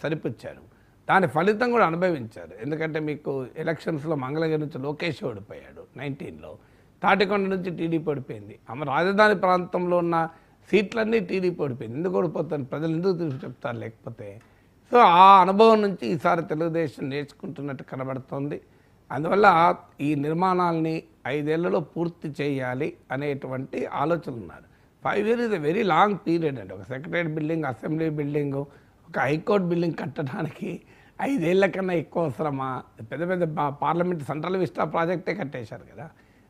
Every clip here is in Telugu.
సరిపుచ్చారు. దాని ఫలితం కూడా అనుభవించారు. ఎందుకంటే మీకు ఎలక్షన్స్లో మంగళగిరి నుంచి లోకేష్ ఓడిపోయాడు 19లో, తాటికొండ నుంచి టీడీపీ ఓడిపోయింది. రాజధాని ప్రాంతంలో ఉన్న సీట్లన్నీ టీడీపీ ఓడిపోయింది. ఎందుకు ఓడిపోతాను, ప్రజలు ఎందుకు తిరిగి చెప్తారు లేకపోతే. సో ఆ అనుభవం నుంచి ఈసారి తెలుగుదేశం నేర్చుకుంటున్నట్టు కనబడుతోంది. అందువల్ల ఈ నిర్మాణాలని 5 ఏళ్లలో పూర్తి చేయాలి అనేటువంటి ఆలోచనలు ఉన్నారు. 5 years is a very long period అండి. ఒక సెక్రటరీ బిల్డింగ్, అసెంబ్లీ బిల్డింగ్, ఒక హైకోర్టు బిల్డింగ్ కట్టడానికి 5 ఏళ్ల కన్నా ఎక్కువ అవసరమా? పెద్ద పెద్ద పార్లమెంట్ సెంట్రల్ విస్టా ప్రాజెక్టే కట్టేశారు కదా.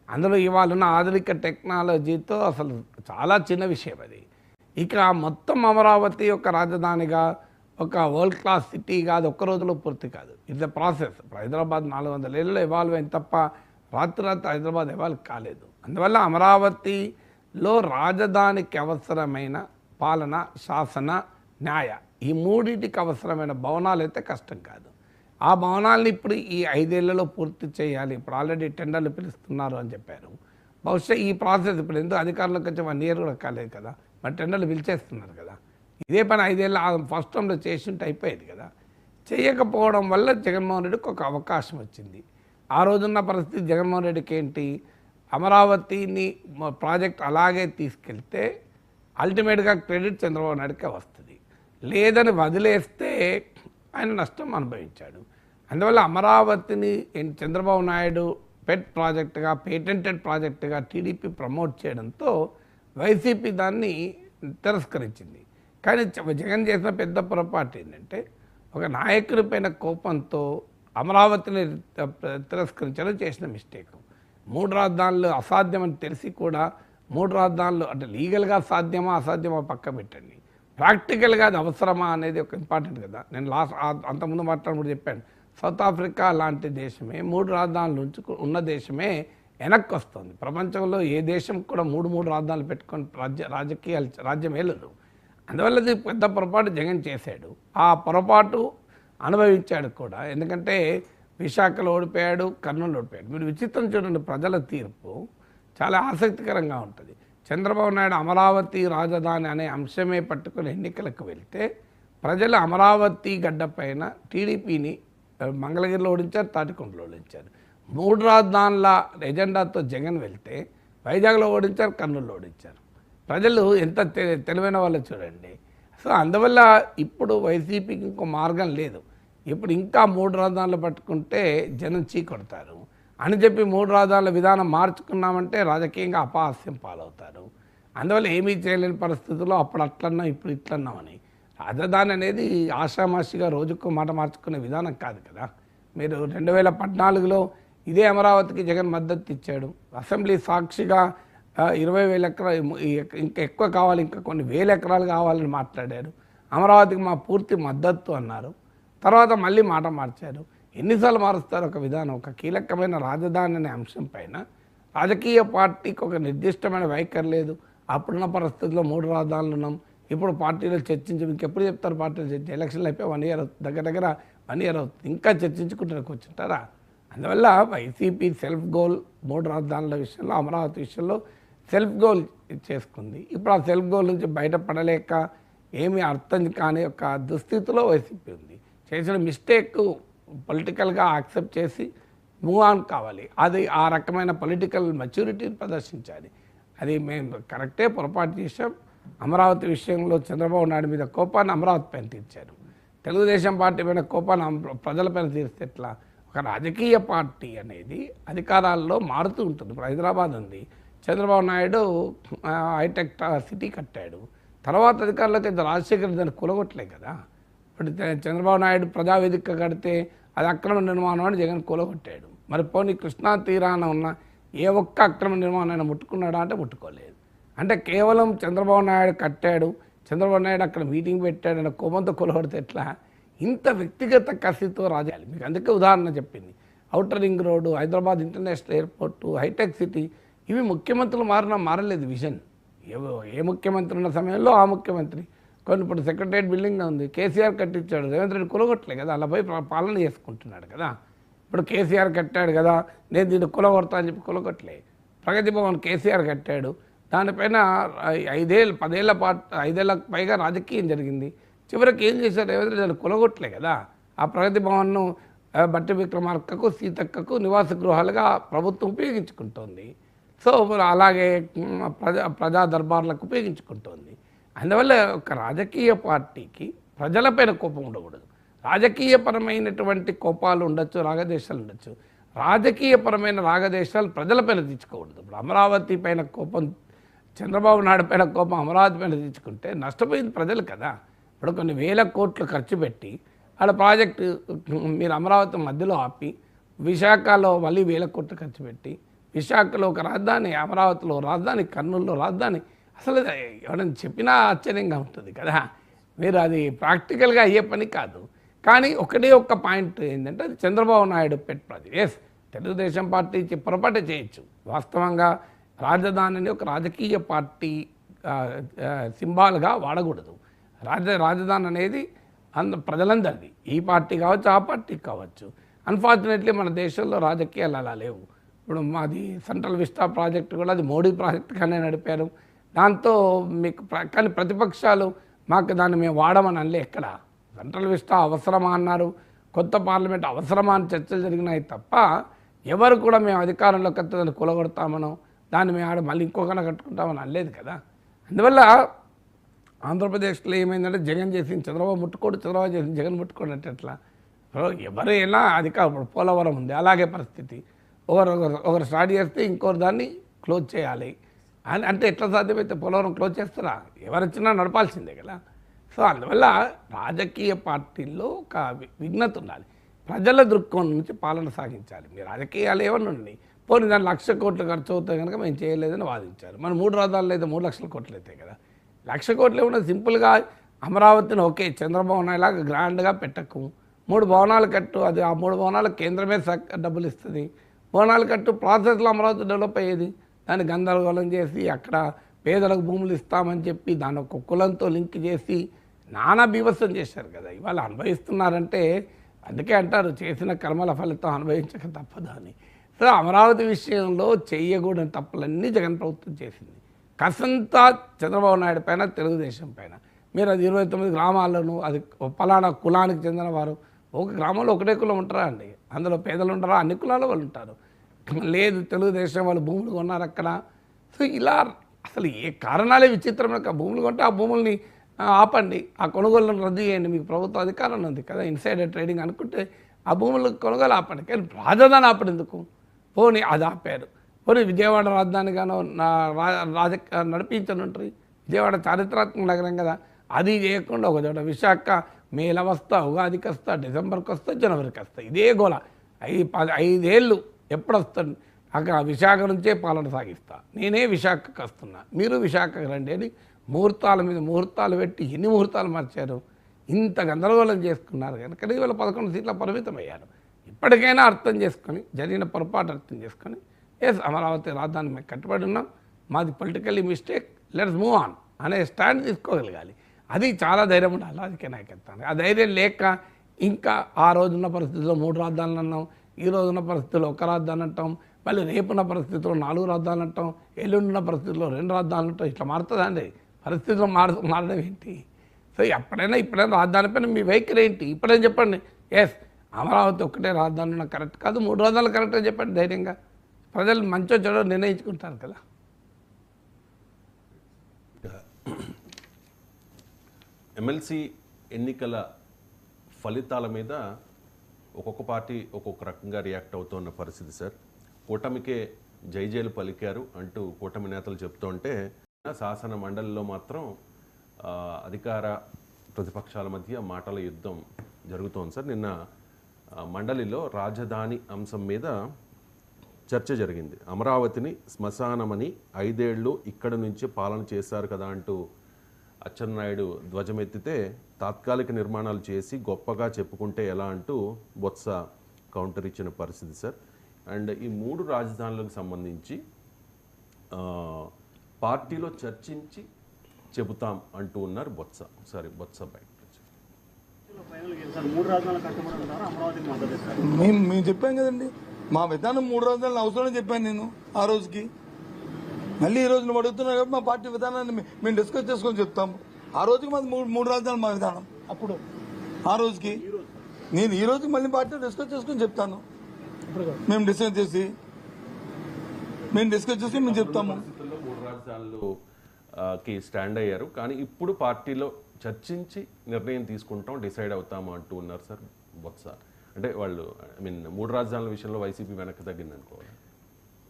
అందులో ఇవాళ ఉన్న ఆధునిక టెక్నాలజీతో అసలు చాలా చిన్న విషయం అది. ఇక మొత్తం అమరావతి ఒక రాజధానిగా, ఒక వరల్డ్ క్లాస్ సిటీగా అది ఒక్క రోజులో పూర్తి కాదు. It's a process. హైదరాబాద్ 400 ఏళ్ళలో ఎవాల్వ్ అయిన తప్ప రాత్రి హైదరాబాద్ ఎవాల్వ్ కాలేదు. అందువల్ల అమరావతిలో రాజధానికి అవసరమైన పాలన, శాసన, న్యాయ, ఈ మూడింటికి అవసరమైన భవనాలు అయితే కష్టం కాదు. ఆ భవనాలను ఇప్పుడు ఈ 5 ఏళ్లలో పూర్తి చేయాలి. ఇప్పుడు ఆల్రెడీ టెండర్లు పిలుస్తున్నారు అని చెప్పారు. బహుశా ఈ ప్రాసెస్ ఇప్పుడు ఎందుకు అధికారులకు వచ్చి 1 year కూడా కాలేదు కదా, మరి టెండర్లు పిలిచేస్తున్నారు కదా. ఇదే పని 5 ఏళ్ళ ఫస్ట్ టైంలో చేసి ఉంటే అయిపోయేది కదా. చేయకపోవడం వల్ల జగన్మోహన్ రెడ్డికి ఒక అవకాశం వచ్చింది. ఆ రోజున్న పరిస్థితి జగన్మోహన్ రెడ్డికి ఏంటి, అమరావతిని ప్రాజెక్ట్ అలాగే తీసుకెళ్తే అల్టిమేట్గా క్రెడిట్ చంద్రబాబు నాయుడికే వస్తుంది, లేదని వదిలేస్తే ఆయన నష్టం అనుభవించాడు. అందువల్ల అమరావతిని చంద్రబాబు నాయుడు పెట్ ప్రాజెక్టుగా, పేటెంటెడ్ ప్రాజెక్టుగా టీడీపీ ప్రమోట్ చేయడంతో వైసీపీ దాన్ని తిరస్కరించింది. కానీ జగన్ చేసిన పెద్ద పొరపాటు ఏంటంటే, ఒక నాయకుడి పైన కోపంతో అమరావతిని తిరస్కరించడం చేసిన మిస్టేక్. 3 రాజధానులు అసాధ్యమని తెలిసి కూడా 3 రాజధానులు అంటే లీగల్గా సాధ్యమా అసాధ్యమా పక్క పెట్టండి, ప్రాక్టికల్గా అది అవసరమా అనేది ఒక ఇంపార్టెంట్ కదా. నేను అంతకుముందు మాట్లాడినప్పుడు చెప్పాను, సౌత్ ఆఫ్రికా లాంటి దేశమే 3 రాజధానుల నుంచి ఉన్న దేశమే వెనక్కి వస్తుంది. ప్రపంచంలో ఏ దేశం కూడా 3 రాజధానులు పెట్టుకొని రాజ్యం వెళ్ళదు. అందువల్ల ఇది పెద్ద పొరపాటు జగన్ చేశాడు. ఆ పొరపాటు అనుభవించాడు కూడా. ఎందుకంటే విశాఖలో ఓడిపోయాడు, కర్నూలు ఓడిపోయాడు. మీరు విచిత్రం చూడండి, ప్రజల తీర్పు చాలా ఆసక్తికరంగా ఉంటుంది. చంద్రబాబు నాయుడు అమరావతి రాజధాని అనే అంశమే పట్టుకుని ఎన్నికలకు వెళ్తే ప్రజలు అమరావతి గడ్డ పైన టీడీపీని మంగళగిరిలో ఓడించారు, తాటికొండలో ఓడించారు. 3 రాజధానుల ఎజెండాతో జగన్ వెళ్తే వైజాగ్లో ఓడించారు, కర్నూలులో ఓడించారు. ప్రజలు ఎంత తెలివైన వాళ్ళు చూడండి. సో అందువల్ల ఇప్పుడు వైసీపీకి ఇంకో మార్గం లేదు. ఇప్పుడు ఇంకా 3 రాజధానులు పట్టుకుంటే జనం చీకొడతారు అని చెప్పి 3 రాజధానుల విధానం మార్చుకున్నామంటే రాజకీయంగా అపహాస్యం పాలవుతారు. అందువల్ల ఏమీ చేయలేని పరిస్థితుల్లో అప్పుడు అట్లన్నాం ఇప్పుడు ఇట్లన్నామని. రాజధాని అనేది ఆషామాషిగా రోజుకు మాట మార్చుకునే విధానం కాదు కదా. మీరు 2014లో ఇదే అమరావతికి జగన్ మద్దతు ఇచ్చాడు. అసెంబ్లీ సాక్షిగా 20,000 ఎకరాలు ఇంకా ఎక్కువ కావాలి, ఇంకా కొన్ని వేల ఎకరాలు కావాలని మాట్లాడారు. అమరావతికి మా పూర్తి మద్దతు అన్నారు. తర్వాత మళ్ళీ మాట మార్చారు. ఎన్నిసార్లు మారుస్తారు ఒక విధానం? ఒక కీలకమైన రాజధాని అనే అంశం పైన రాజకీయ పార్టీకి ఒక నిర్దిష్టమైన వైఖరి లేదు. అప్పుడున్న పరిస్థితుల్లో 3 రాజధానులు ఉన్నాం. ఇప్పుడు పార్టీలో చర్చించి ఇంకెప్పుడు చెప్తారు పార్టీలో చర్చ? ఎలక్షన్లు అయిపోయి 1 year దగ్గర 1 year అవుతుంది, ఇంకా చర్చించుకుంటూ కూర్చుంటారా? అందువల్ల వైసీపీ సెల్ఫ్ గోల్ 3 రాజధానుల విషయంలో, అమరావతి విషయంలో సెల్ఫ్ గోల్ చేసుకుంది. ఇప్పుడు ఆ సెల్ఫ్ గోల్ నుంచి బయటపడలేక ఏమీ అర్థం కాని ఒక దుస్థితిలో వైసీపీ ఉంది. చేసిన మిస్టేక్ పొలిటికల్గా యాక్సెప్ట్ చేసి మూవ్ ఆన్ కావాలి. అది ఆ రకమైన పొలిటికల్ మెచ్యూరిటీని ప్రదర్శించాలి. అది మేము కరెక్టే, పొరపాటు చేసాం. అమరావతి విషయంలో చంద్రబాబు నాయుడు మీద కోపాన్ని అమరావతి పైన తీర్చారు. తెలుగుదేశం పార్టీ పైన కోపాన్ని ప్రజలపైన తీర్స్తే ఎట్లా? ఒక రాజకీయ పార్టీ అనేది అధికారాల్లో మారుతూ ఉంటుంది. ఇప్పుడు హైదరాబాద్ ఉంది, చంద్రబాబు నాయుడు హైటెక్ సిటీ కట్టాడు. తర్వాత అధికారులకు రాజశేఖర్ దాన్ని కూలగొట్టలే కదా. ఇప్పుడు చంద్రబాబు నాయుడు ప్రజావేదిక కడితే అది అక్రమ నిర్మాణం అని జగన్ కూలగొట్టాడు. మరి పోనీ కృష్ణా తీరాన ఉన్న ఏ ఒక్క అక్రమ నిర్మాణం ముట్టుకున్నాడా అంటే ముట్టుకోలేదు. అంటే కేవలం చంద్రబాబు నాయుడు కట్టాడు, చంద్రబాబు నాయుడు అక్కడ మీటింగ్ పెట్టాడు అన్న కోపంతో కూలగొడితే ఎట్లా? ఇంత వ్యక్తిగత కసితో రాజాలి. మీకు అందుకే ఉదాహరణ చెప్పింది. Outer ring road, Hyderabad international airport, హైటెక్ సిటీ, ఇవి ముఖ్యమంత్రులు మారలేదు విజన్. ఏ ముఖ్యమంత్రి ఉన్న సమయంలో ఆ ముఖ్యమంత్రి. కొన్ని ఇప్పుడు సెక్రటరియట్ బిల్డింగ్ ఉంది, కేసీఆర్ కట్టించాడు, రేవంత్ రెడ్డి కూలగొట్టలే కదా, అలా పోయి పాలన చేసుకుంటున్నాడు కదా. ఇప్పుడు కేసీఆర్ కట్టాడు కదా, నేను దీన్ని కూలగొడతా అని చెప్పి కూలగొట్టలే. ప్రగతి భవన్ కేసీఆర్ కట్టాడు, దానిపైన 5 ఏళ్ళ 10 ఏళ్ళ పాటు 5 ఏళ్ళకు పైగా రాజకీయం జరిగింది. చివరికి ఏం చేశారు రేవంత్ రెడ్డి కులగొట్టలే కదా ఆ ప్రగతి భవన్ను బట్టి విక్రమార్కకు సీతక్కకు నివాస గృహాలుగా ప్రభుత్వం ఉపయోగించుకుంటోంది. సో అలాగే ప్రజా దర్బార్లకు ఉపయోగించుకుంటోంది. అందువల్ల ఒక రాజకీయ పార్టీకి ప్రజలపైన కోపం ఉండకూడదు. రాజకీయపరమైనటువంటి కోపాలు ఉండొచ్చు, రాగదేశాలు ఉండొచ్చు. రాజకీయపరమైన రాగదేశాలు ప్రజలపైన తెచ్చుకోకూడదు. ఇప్పుడు అమరావతి పైన కోపం, చంద్రబాబు నాయుడు పైన కోపం అమరావతి పైన తెచ్చుకుంటే నష్టపోయింది ప్రజలు కదా. ఇప్పుడు కొన్ని వేల కోట్లు ఖర్చు పెట్టి ఆడ ప్రాజెక్టు మీరు అమరావతి మధ్యలో ఆపి, విశాఖలో మళ్ళీ వేల కోట్లు ఖర్చు పెట్టి, విశాఖలో ఒక రాజధాని, అమరావతిలో రాజధాని, కర్నూలులో రాజధాని, అసలు ఎవరైనా చెప్పినా ఆశ్చర్యంగా ఉంటుంది కదా. మీరు అది ప్రాక్టికల్గా అయ్యే పని కాదు. కానీ ఒకటే ఒక్క పాయింట్ ఏంటంటే అది Chandrababu Naidu pet project. Yes, Telugu Desam party పొరపాటు చేయొచ్చు. వాస్తవంగా రాజధానిని ఒక రాజకీయ పార్టీ సింబాల్గా వాడకూడదు. రాజధాని అనేది ప్రజలందరిది, ఈ పార్టీ కావచ్చు, ఆ పార్టీ కావచ్చు. అన్ఫార్చునేట్లీ మన దేశంలో రాజకీయాలు అలా లేవు. ఇప్పుడు మాది సెంట్రల్ విస్టా ప్రాజెక్టు కూడా అది మోడీ ప్రాజెక్టుగానే నడిపారు. దాంతో మీకు కానీ ప్రతిపక్షాలు మాకు దాన్ని మేము వాడమని అనలే. ఎక్కడ సెంట్రల్ విస్టా అవసరమా అన్నారు, కొత్త పార్లమెంట్ అవసరమా అని చర్చలు జరిగినాయి తప్ప ఎవరు కూడా మేము అధికారంలోకి వస్తే దాన్ని కూలగొడతామనో, దాన్ని మేము ఆడ మళ్ళీ ఇంకొకలా కట్టుకుంటామని అనలేదు కదా. అందువల్ల ఆంధ్రప్రదేశ్లో ఏమైందంటే జగన్ చేసింది చంద్రబాబు ముట్టుకోడు, చంద్రబాబు చేసింది జగన్ ముట్టుకోడు అంటే ఎట్లా? ఎవరైనా అధికారం, పోలవరం ఉంది అలాగే పరిస్థితి. ఒకరు స్టార్ట్ చేస్తే ఇంకొకరు దాన్ని క్లోజ్ చేయాలి అని అంటే ఎట్లా సాధ్యమైతే పోలవరం క్లోజ్ చేస్తారా? ఎవరు వచ్చినా నడపాల్సిందే కదా. సో అందువల్ల రాజకీయ పార్టీల్లో ఒక విఘ్నత ఉండాలి. ప్రజల దృక్కోణం నుంచి పాలన సాగించాలి. మీ రాజకీయాలు ఏమన్నా ఉన్నాయి, పోనీ దాన్ని 1,00,000 కోట్లు ఖర్చు అవుతాయి కనుక మేము చేయలేదని వాదించారు. మన 3 రాజధానులు అయితే 3 లక్షల కోట్లు అవుతాయి కదా. 1,00,000 కోట్లు ఏమన్నా సింపుల్గా అమరావతిని ఓకే చంద్రబాబు నాయుడులాగా గ్రాండ్గా పెట్టకు, 3 భవనాలు కట్టు, అది ఆ 3 భవనాలకు కేంద్రమే డబ్బులు ఇస్తుంది. భవనాలు కట్టు, ప్రాసెస్లో అమరావతి డెవలప్ అయ్యేది. దాన్ని గందరగోళం చేసి అక్కడ పేదలకు భూములు ఇస్తామని చెప్పి దాన్ని ఒక కులంతో లింక్ చేసి నానా బీభత్సం చేశారు కదా. ఇవాళ అనుభవిస్తున్నారంటే అందుకే అంటారు చేసిన కర్మల ఫలితం అనుభవించక తప్పదు అని. సో అమరావతి విషయంలో చేయకూడని తప్పులన్నీ జగన్ ప్రభుత్వం చేసింది. కసంతా చంద్రబాబు నాయుడు పైన, తెలుగుదేశం పైన. మీరు అది 29 గ్రామాలను, అది పలానా కులానికి చెందిన వారు, ఒక గ్రామంలో ఒకటే కులం ఉంటారా అండి? అందులో పేదలు ఉంటారా? అన్ని కులాల వాళ్ళు ఉంటారు. లేదు తెలుగుదేశం వాళ్ళు భూములు కొన్నారు అక్కడ. సో ఇలా అసలు ఏ కారణాలే విచిత్రమైన భూములు కొంటే ఆ భూముల్ని ఆపండి, ఆ కొనుగోలును రద్దు చేయండి, మీకు ప్రభుత్వ అధికారం ఉంది కదా, ఇన్సైడర్ ట్రేడింగ్ అనుకుంటే ఆ భూములు కొనుగోలు ఆపండి. కానీ రాజధాని ఆపడేందుకు? పోనీ అది ఆపారు. పోనీ విజయవాడ రాజధానిగానో నడిపించనుంటారు. విజయవాడ చారిత్రాత్మక నగరం కదా, అది చేయకుండా ఒక చోట విశాఖ మేలో వస్తా, ఉగాదికి వస్తా, డిసెంబర్కి వస్తా, జనవరికి వస్తా, ఇదే గోల 5 ఏళ్ళు ఎప్పుడు వస్తాను అక్కడ విశాఖ నుంచే పాలన సాగిస్తా, నేనే విశాఖకు వస్తున్నా, మీరు విశాఖకు రండి అని ముహూర్తాల మీద ముహూర్తాలు పెట్టి ఎన్ని ముహూర్తాలు మార్చారు, ఇంత గందరగోళం చేసుకున్నారు కనుక ఇవాళ 11 సీట్ల పరిమితం అయ్యారు. ఇప్పటికైనా అర్థం చేసుకొని, జరిగిన పొరపాటు అర్థం చేసుకొని, ఎస్ అమరావతి రాజధాని మేము కట్టుబడి ఉన్నాం, మాది politically mistake, let's move on అనే స్టాండ్ తీసుకోగలగాలి. అది చాలా ధైర్యం ఉండాలి రాజకీయ నాయకత్వానికి. ఆ ధైర్యం లేక ఇంకా ఆ రోజున్న పరిస్థితుల్లో 3 రాజధానులు అన్నాం, ఈ రోజున్న పరిస్థితుల్లో 1 రాజధాని అంటాం, మళ్ళీ రేపున్న పరిస్థితుల్లో 4 రాజధానులు అంటాం, ఎల్లుండున్న పరిస్థితుల్లో 2 రాజధానులు అంటాం. ఇట్లా మారుతుందండి పరిస్థితులు మారడం ఏంటి? సో ఎప్పుడైనా ఇప్పుడైనా రాజధాని పైన మీ వైఖరి ఏంటి ఇప్పుడేం చెప్పండి. ఎస్ అమరావతి ఒక్కటే రాజధాని ఉన్న కరెక్ట్ కాదు, 3 రాజధానులు కరెక్ట్గా చెప్పండి ధైర్యంగా. ప్రజలు మంచో చెడో నిర్ణయించుకుంటారు కదా. ఎమ్మెల్సీ ఎన్నికల ఫలితాల మీద ఒక్కొక్క పార్టీ ఒక్కొక్క రకంగా రియాక్ట్ అవుతున్న పరిస్థితి సార్. కూటమికే జైజేలు పలికారు అంటూ కూటమి నేతలు చెప్తుంటే శాసన మండలిలో మాత్రం అధికార ప్రతిపక్షాల మధ్య మాటల యుద్ధం జరుగుతోంది సార్. నిన్న మండలిలో రాజధాని అంశం మీద చర్చ జరిగింది. అమరావతిని శ్మశానమని 5 ఏళ్ళు ఇక్కడి నుంచి పాలన చేశారు కదా అంటూ అచ్చెన్నాయుడు ధ్వజమెత్తితే తాత్కాలిక నిర్మాణాలు చేసి గొప్పగా చెప్పుకుంటే ఎలా అంటూ బొత్స కౌంటర్ ఇచ్చిన పరిస్థితి సార్. అండ్ ఈ 3 రాజధానులకు సంబంధించి పార్టీలో చర్చించి చెబుతాం అంటూ ఉన్నారు బొత్స. ఒకసారి బొత్స బయట మేము చెప్పాం కదండి, మా విధానం 3 రాజధానులు అవసరం చెప్పాను నేను ఆ రోజుకి. మళ్ళీ ఈ రోజు నువ్వు అడుగుతున్నావు కాబట్టి మా పార్టీ విధానాన్ని మేము డిస్కస్ చేసుకొని చెప్తాము. ఆ రోజుకి మాది 3 రాజధానులు మా విధానం. అప్పుడు ఆ రోజుకి నేను ఈ రోజు మళ్ళీ పార్టీలో డిస్కస్ చేసుకుని చెప్తాను. ఇప్పుడు కాదు. మేము డిస్కస్ చేసి మేము చెప్తాము. పరిస్థితుల్లో 3 రాజధానులు కి స్టాండ్ అయ్యారు, కానీ ఇప్పుడు పార్టీలో చర్చించి నిర్ణయం తీసుకుంటాం, డిసైడ్ అవుతాము అంటూ ఉన్నారు సార్ బొత్స. అంటే వాళ్ళు ఐ మీన్ 3 రాజధానుల విషయంలో వైసీపీ వెనక్కి తగ్గింది అనుకోవాలి.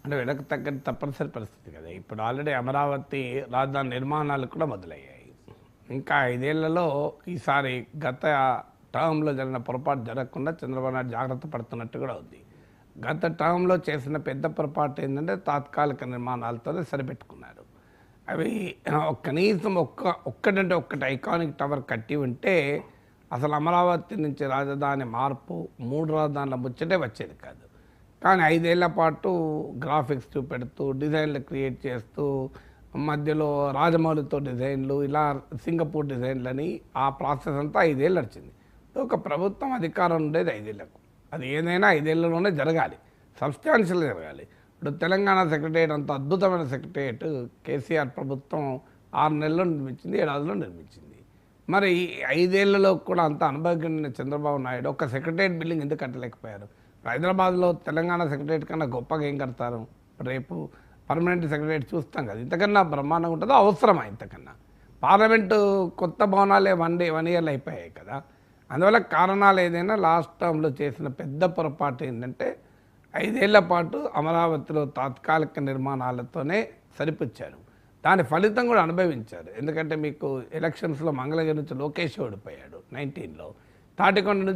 అంటే వెనక్కి తగ్గని తప్పనిసరి పరిస్థితి కదా. ఇప్పుడు ఆల్రెడీ అమరావతి రాజధాని నిర్మాణాలు కూడా మొదలయ్యాయి. ఇంకా 5 ఏళ్లలో ఈసారి గత టర్మ్లో జరిగిన పొరపాటు జరగకుండా చంద్రబాబు నాయుడు జాగ్రత్త పడుతున్నట్టు కూడా ఉంది. గత టర్మ్లో చేసిన పెద్ద పొరపాటు ఏంటంటే తాత్కాలిక నిర్మాణాలతోనే సరిపెట్టుకున్నారు. అవి కనీసం ఒక్కటంటే ఒక్కటి ఐకానిక్ టవర్ కట్టి ఉంటే అసలు అమరావతి నుంచి రాజధాని మార్పు 3 రాజధానుల ముచ్చటే వచ్చేది కాదు. కానీ 5 ఏళ్ల పాటు గ్రాఫిక్స్ చూపెడుతూ డిజైన్లు క్రియేట్ చేస్తూ మధ్యలో రాజమౌళితో డిజైన్లు ఇలా సింగపూర్ డిజైన్లని ఆ ప్రాసెస్ అంతా 5 ఏళ్ళు నడిచింది. ఒక ప్రభుత్వం అధికారం ఉండేది 5 ఏళ్లకు. అది ఏదైనా 5 ఏళ్లలోనే జరగాలి, సబ్స్టాన్షియల్గా జరగాలి. ఇప్పుడు తెలంగాణ సెక్రటరియట్ అంత అద్భుతమైన సెక్రటరియట్ కేసీఆర్ ప్రభుత్వం 6 నెలల్లో నిర్మించింది, 7 ఏళ్లలో నిర్మించింది. మరి 5 ఏళ్లలో కూడా అంత అనుభవజ్ఞుడైన చంద్రబాబు నాయుడు ఒక సెక్రటరియట్ బిల్డింగ్ ఎందుకు కట్టలేకపోయారు? హైదరాబాద్లో తెలంగాణ సెక్రటరియట్ కన్నా గొప్పగా ఏం కడతారు? రేపు పర్మనెంట్ సెక్రటరియట్ చూస్తాం కదా, ఇంతకన్నా బ్రహ్మాండంగా ఉంటుందో అవసరమా? ఇంతకన్నా పార్లమెంటు కొత్త భవనాలే 1 ఇయర్లు అయిపోయాయి కదా. అందువల్ల కారణాలు ఏదైనా లాస్ట్ టర్మ్లో చేసిన పెద్ద పొరపాటు ఏంటంటే 5 ఏళ్ల పాటు అమరావతిలో తాత్కాలిక నిర్మాణాలతోనే సరిపుచ్చారు. దాని ఫలితం కూడా అనుభవించారు. ఎందుకంటే మీకు ఎలక్షన్స్లో మంగళగిరి నుంచి లోకేష్ ఓడిపోయాడు 19లో, తాటికొండ నుంచి